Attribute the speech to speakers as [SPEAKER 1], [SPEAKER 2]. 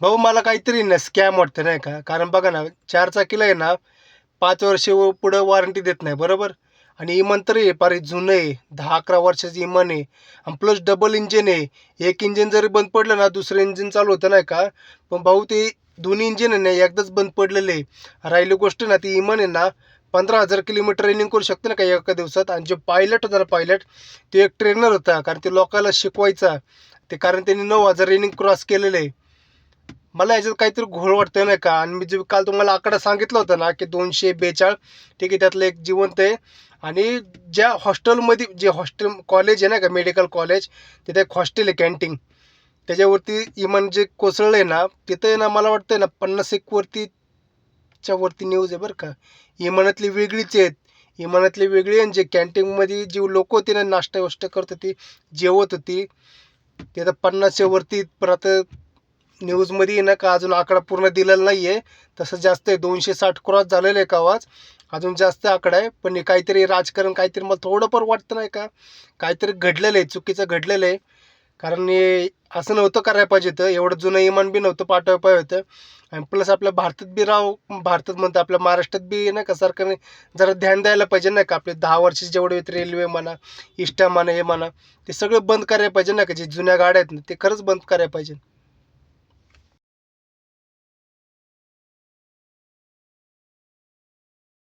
[SPEAKER 1] भाऊ मला काहीतरी ना स्कॅम वाटतं नाही का? कारण बघा ना 4 चाकीला आहे ना 5 वर्ष पुढं वॉरंटी देत नाही बरोबर? आणि इमान तर आहे फार जुनं आहे. 10-11 वर्षाचं इमान आहे आणि प्लस डबल इंजिन आहे. एक इंजिन जरी बंद पडलं ना दुसरं इंजिन चालू होतं नाही का? पण भाऊ ते दोन्ही इंजिन आहे ना एकदाच बंद पडलेले आहे. राहिली गोष्ट ना ती इमान आहे ना 15,000 किलोमीटर रनिंग करू शकते ना काही एका दिवसात. आणि जो पायलट होता ना पायलट, तो एक ट्रेनर होता. कारण ते लोकांना शिकवायचा. ते कारण त्यांनी 9,000 रनिंग क्रॉस केलेलं आहे. मला याच्यात काहीतरी घोळ वाटतोय नाही का? आणि मी जे काल तुम्हाला आकडा सांगितला होता ना, की 242 ठीक आहे, त्यातलं एक जिवंत आहे. आणि ज्या हॉस्टेलमध्ये जे हॉस्टेल कॉलेज आहे ना का मेडिकल कॉलेज, तिथे एक हॉस्टेल आहे कॅन्टीन. त्याच्यावरती इमान जे कोसळलंय ना, तिथं आहे ना मला वाटतंय ना 50 वरतीच्या वरती न्यूज आहे बरं का. इमानातली वेगळीच आहेत. इमानातली वेगळी आणि जे कॅन्टीनमध्ये जी लोकं होती ना नाश्ता-वाष्टा करत होती, जेवत होती, ते आता 50च्या वरती. पण आता न्यूजमध्ये आहे ना का अजून आकडा पूर्ण दिलेला नाही आहे. तसं जास्त आहे 260 क्रॉस झालेलं आहे का आवाज. अजून जास्त आकडा आहे. पण हे काहीतरी राजकारण काहीतरी मला थोडंफार वाटतं नाही का, काहीतरी घडलेलं आहे, चुकीचं घडलेलं आहे. कारण हे असं नव्हतं करायला पाहिजे होतं. एवढं जुनं इमान बी नव्हतं पाठवायला पाहिजे होतं. आणि प्लस आपल्या भारतात बी भारतात म्हणतो आपल्या महाराष्ट्रात बी नाही का सरकारने जरा ध्यान द्यायला पाहिजे नाही का. आपले 10 वर्षाचे जेवढे आहेत रेल्वे म्हणा, इष्टा म्हणा, हे म्हणा, ते सगळं बंद करायला पाहिजे नाही का. जे जुन्या गाड्या आहेत ना, ते खरंच बंद करायला पाहिजे.